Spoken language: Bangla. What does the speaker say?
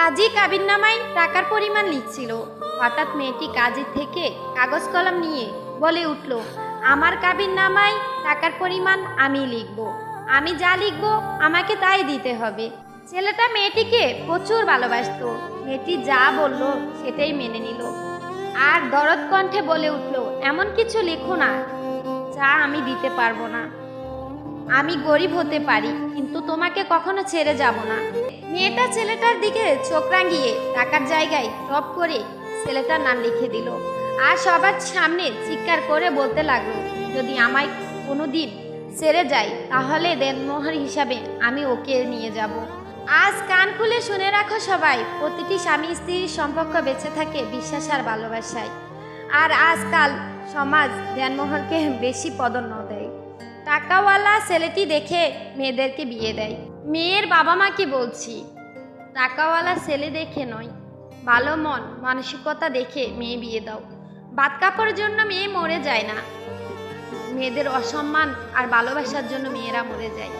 কাজী কাবিননামায় টাকার পরিমাণ লিখছিল। হঠাৎ মেয়েটি কাজী থেকে কাগজ কলম নিয়ে বলে উঠল, আমার কাবিননামায় টাকার পরিমাণ আমি লিখব। আমি যা লিখব আমাকে তাই দিতে হবে। ছেলেটা মেয়েটিকে প্রচুর ভালোবাসতো। মেয়েটি যা বলল সেটাই মেনে নিল আর দরদ কণ্ঠে বলে উঠল, এমন কিছু লেখো না যা আমি দিতে পারবো না। আমি গরিব হতে পারি, কিন্তু তোমাকে কখনো ছেড়ে যাব না। মেয়েটা ছেলেটার দিকে চোখ রাঙিয়ে টাকার জায়গায় টপ করে ছেলেটার নাম লিখে দিল আর সবার সামনে চিৎকার করে বলতে লাগলো, যদি আমায় কোনোদিন ছেড়ে যায় তাহলে দেনমোহর হিসাবে আমি ওকে নিয়ে যাব। আজ কান খুলে শুনে রাখো সবাই, প্রতিটি স্বামী স্ত্রীর সম্পর্ক বেঁচে থাকে বিশ্বাস আর ভালোবাসায়। আর আজকাল সমাজ দেনমোহরকে বেশি প্রাধান্য দেয়। টাকাওয়ালা ছেলেটি দেখে মেয়েদেরকে বিয়ে দেয়। মেয়ের বাবা মাকে বলছি, টাকাওয়ালা ছেলে দেখে নয়, ভালো মন মানসিকতা দেখে মেয়ে বিয়ে দাও। ভাত কাপড়ের জন্য মেয়ে মরে যায় না, মেয়েদের অসম্মান আর ভালোবাসার জন্য মেয়েরা মরে যায়।